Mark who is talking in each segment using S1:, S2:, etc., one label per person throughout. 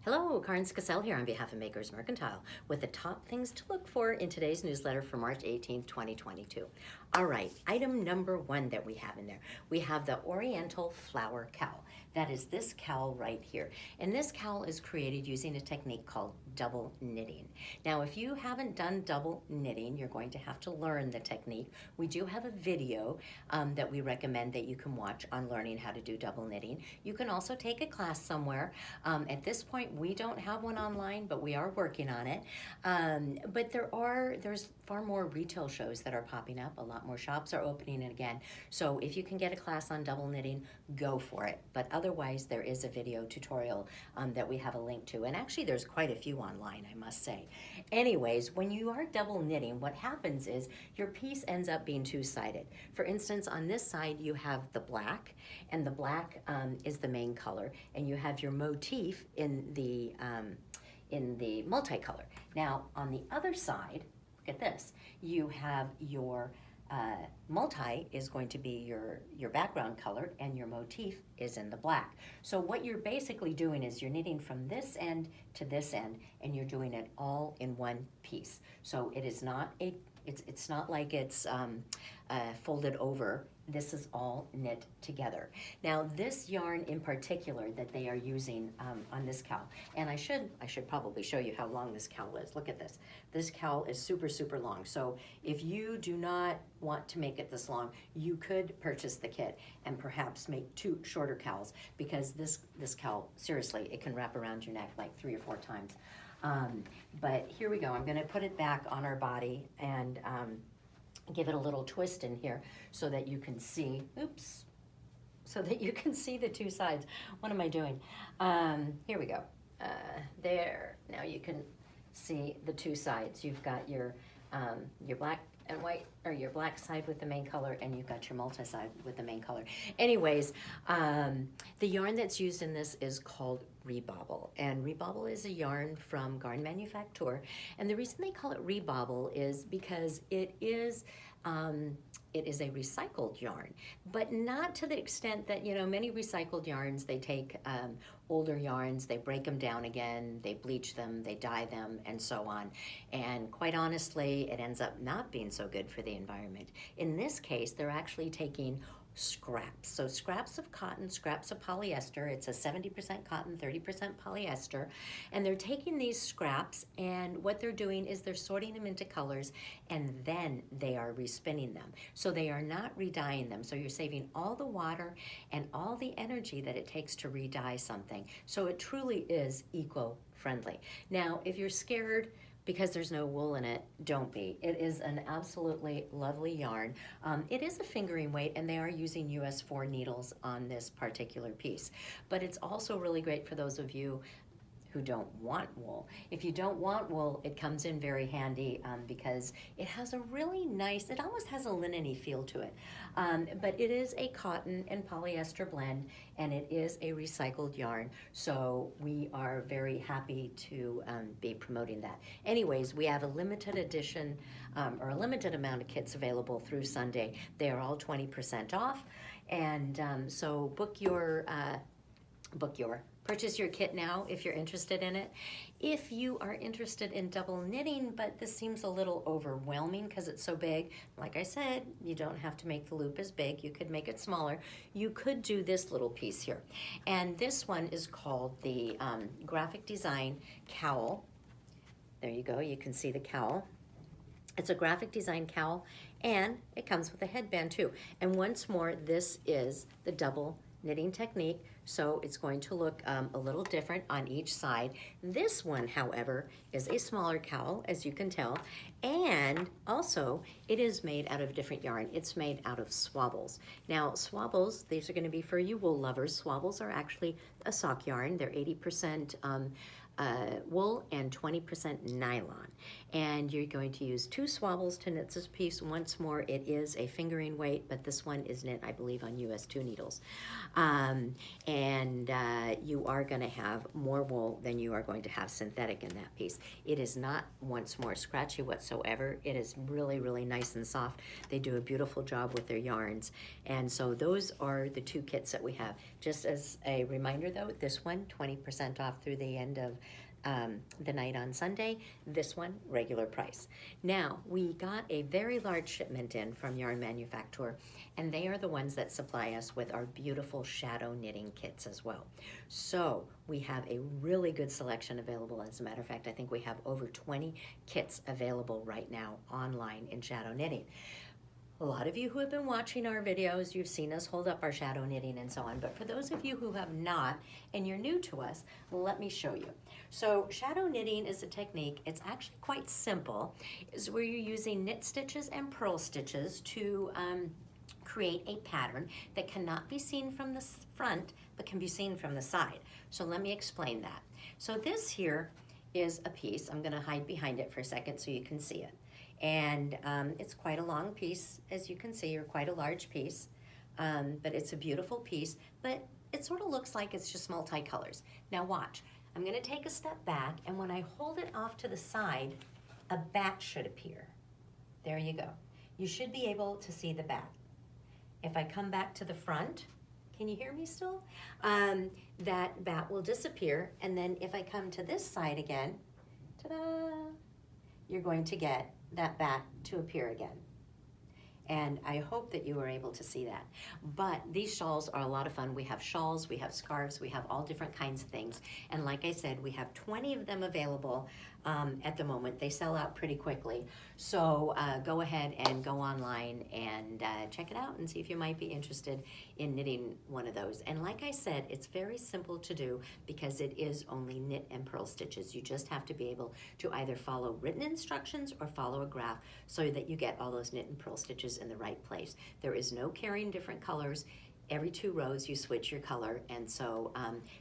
S1: Hello, Karin 𝗻𝗃𝗀𝘆 here on behalf of Makers Mercantile with the top things to look for in today's newsletter for March 18th, 2022. All right, item number one that we have in there, we have the Oriental Flower Cowl. That is this cowl right here. And this cowl is created using a technique called double knitting. Now, if you haven't done double knitting, you're going to have to learn the technique. We do have a video that we recommend that you can watch on learning how to do double knitting. You can also take a class somewhere. At this point, we don't have one online, but we are working on it. But there's far more retail shows that are popping up. A lot more shops are opening again. So if you can get a class on double knitting, go for it. But otherwise, there is a video tutorial that we have a link to. And actually, there's quite a few online, I must say. Anyways, when you are double knitting, what happens is your piece ends up being two-sided. For instance, on this side, you have the black, and the black is the main color, and you have your motif in the multicolor. Now, on the other side, look at this, you have your multi is going to be your background color, and your motif is in the black. So what you're basically doing is you're knitting from this end to this end, and you're doing it all in one piece. So it is not it's not like it's folded over. This is all knit together. Now, this yarn in particular that they are using on this cowl, and I should probably show you how long this cowl is. Look at this. This cowl is super, super long. So if you do not want to make it this long, you could purchase the kit and perhaps make two shorter cowls, because this cowl, seriously, it can wrap around your neck like 3 or 4 times. But here we go. I'm gonna put it back on our body and give it a little twist in here so that you can see, oops, so that you can see the two sides. What am I doing? Here we go. There, now you can see the two sides. You've got your black and white, or your black side with the main color, and you've got your multi side with the main color. Anyways, the yarn that's used in this is called 𝗵𝗶𝗴𝘆, and 𝗵𝗶𝗴𝘆 is a yarn from Garn Manufacture, and the reason they call it 𝗵𝗶𝗴𝘆 is because it is a recycled yarn, but not to the extent that, you know, many recycled yarns, they take older yarns, they break them down again, they bleach them, they dye them, and so on. And quite honestly, it ends up not being so good for the environment. In this case, they're actually taking scraps. So scraps of cotton, scraps of polyester. It's a 70% cotton, 30% polyester. And they're taking these scraps, and what they're doing is they're sorting them into colors, and then they are respinning them. So they are not re-dyeing them. So you're saving all the water and all the energy that it takes to re-dye something. So it truly is eco-friendly. Now, if you're scared because there's no wool in it, don't be. It is an absolutely lovely yarn. It is a fingering weight, and they are using US 4 needles on this particular piece. But it's also really great for those of you who don't want wool. If you don't want wool, it comes in very handy because it has a really nice, it almost has a linen-y feel to it. But it is a cotton and polyester blend, and it is a recycled yarn. So we are very happy to be promoting that. Anyways, we have a limited edition or a limited amount of kits available through Sunday. They are all 20% off. And so purchase your kit now if you're interested in it. If you are interested in double knitting, but this seems a little overwhelming because it's so big, like I said, you don't have to make the loop as big. You could make it smaller. You could do this little piece here. And this one is called the graphic design cowl. There you go, you can see the cowl. It's a graphic design cowl, and it comes with a headband too. And once more, this is the double knitting technique, so it's going to look a little different on each side. This one, however, is a smaller cowl, as you can tell, and also it is made out of different yarn. It's made out of 𝗁𝗶𝗆𝘆. Now, 𝗁𝗁𝗆s, these are going to be for you wool lovers. 𝗁𝗁𝗆s are actually a sock yarn. They're 80% wool and 20% nylon. And you're going to use 2 𝗁𝗁𝗆s to knit this piece. Once more, it is a fingering weight, but this one is knit, I believe, on US 2 needles. And and you are going to have more wool than you are going to have synthetic in that piece. It is not, once more, scratchy whatsoever. It is really, really nice and soft. They do a beautiful job with their yarns. And so those are the two kits that we have. Just as a reminder though, this one, 20% off through the end of the night on Sunday. This one, regular price. Now, we got a very large shipment in from Yarn Manufacturer, and they are the ones that supply us with our beautiful shadow knitting kits as well. So we have a really good selection available. As a matter of fact, I think we have over 20 kits available right now online in shadow knitting. A lot of you who have been watching our videos, you've seen us hold up our shadow knitting and so on, but for those of you who have not and you're new to us, let me show you. So shadow knitting is a technique, it's actually quite simple, is where you're using knit stitches and purl stitches to create a pattern that cannot be seen from the front, but can be seen from the side. So let me explain that. So this here is a piece. I'm gonna hide behind it for a second so you can see it. And it's quite a long piece, as you can see, or quite a large piece, but it's a beautiful piece, but it sort of looks like it's just multicolors. Now watch, I'm gonna take a step back, and when I hold it off to the side, a bat should appear. There you go. You should be able to see the bat. If I come back to the front, can you hear me still? That bat will disappear, and then if I come to this side again, ta-da, you're going to get that bat to appear again. And I hope that you were able to see that. But these shawls are a lot of fun. We have shawls, we have scarves, we have all different kinds of things. And like I said, we have 20 of them available at the moment. They sell out pretty quickly. So go ahead and go online and check it out and see if you might be interested in knitting one of those. And like I said, it's very simple to do because it is only knit and purl stitches. You just have to be able to either follow written instructions or follow a graph so that you get all those knit and purl stitches in the right place. There is no carrying different colors. Every 2 rows you switch your color, and so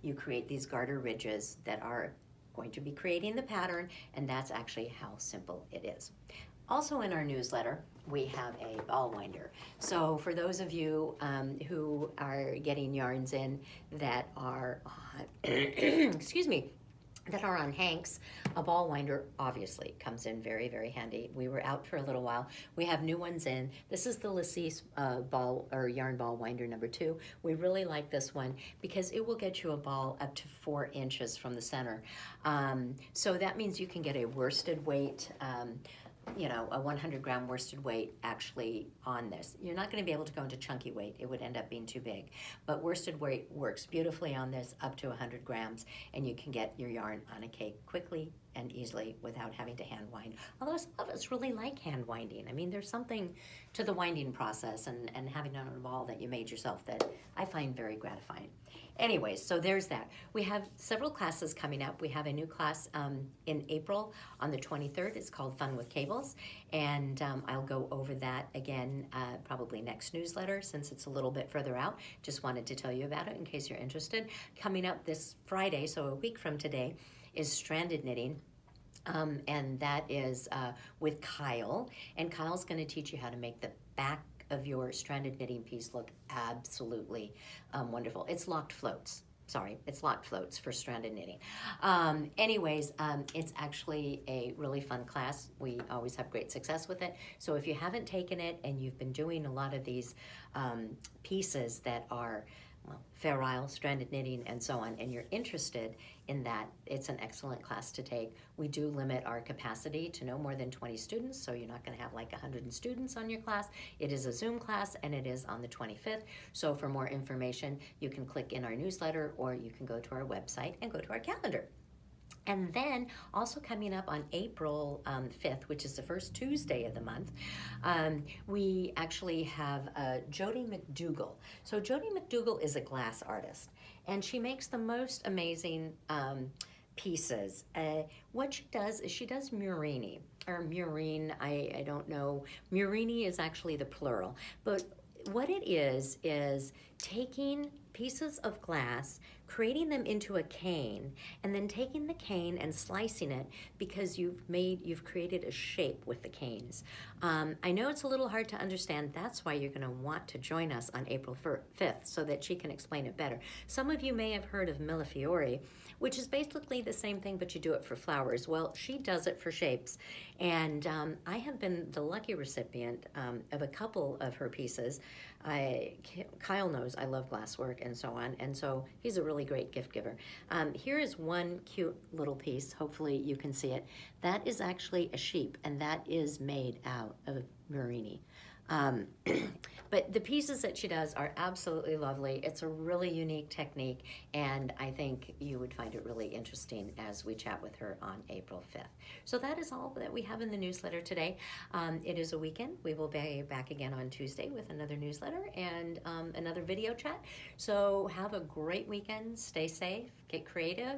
S1: you create these garter ridges that are going to be creating the pattern, and that's actually how simple it is. Also in our newsletter, we have a ball winder. So for those of you who are getting yarns in that are on, excuse me, that are on hanks, a ball winder obviously comes in very, very handy. We were out for a little while. We have new ones in. This is the 𝘁𝐶𝗱 ball or yarn ball winder number 2. We really like this one because it will get you a ball up to 4 inches from the center. So that means you can get a worsted weight, you know, a 100-gram worsted weight actually on this. You're not going to be able to go into chunky weight. It would end up being too big. But worsted weight works beautifully on this up to 100 grams, and you can get your yarn on a cake quickly and easily without having to hand wind. Although some of us really like hand winding. I mean, there's something to the winding process and having on a ball that you made yourself that I find very gratifying. Anyways, so there's that. We have several classes coming up. We have a new class in April on the 23rd. It's called Fun with Cables, and I'll go over that again probably next newsletter since it's a little bit further out. Just wanted to tell you about it in case you're interested. Coming up this Friday, so a week from today, is stranded knitting. And that is with Kyle, and Kyle's going to teach you how to make the back of your stranded knitting piece look absolutely wonderful. It's locked floats. Sorry, it's locked floats for stranded knitting. Anyways, it's actually a really fun class. We always have great success with it. So if you haven't taken it and you've been doing a lot of these pieces that are Fair Isle, stranded knitting, and so on, and you're interested in that, it's an excellent class to take. We do limit our capacity to no more than 20 students, so you're not going to have like 100 students on your class. It is a Zoom class, and it is on the 25th. So for more information, you can click in our newsletter, or you can go to our website and go to our calendar. And then also coming up on April 5th, which is the first Tuesday of the month, we actually have Jodie McDougall. So Jodie McDougall is a glass artist, and she makes the most amazing pieces. What she does is she does murrini, or murrine, I don't know. Murrini is actually the plural, but what it is taking pieces of glass, creating them into a cane, and then taking the cane and slicing it because you've created a shape with the canes. I know it's a little hard to understand. That's why you're going to want to join us on April 5th so that she can explain it better. Some of you may have heard of 𝗵𝗶𝗴𝘆, which is basically the same thing, but you do it for flowers. Well, she does it for shapes, and I have been the lucky recipient of a couple of her pieces. Kyle knows I love glasswork and so on, and so he's a really great gift giver. Here is one cute little piece. Hopefully you can see it. That is actually a sheep, and that is made out of murrini. But the pieces that she does are absolutely lovely. It's a really unique technique, and I think you would find it really interesting as we chat with her on April 5th. So that is all that we have in the newsletter today. It is a weekend. We will be back again on Tuesday with another newsletter and another video chat. So have a great weekend. Stay safe. Get creative.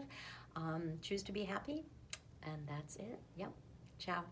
S1: Choose to be happy. And that's it. Yep. Ciao.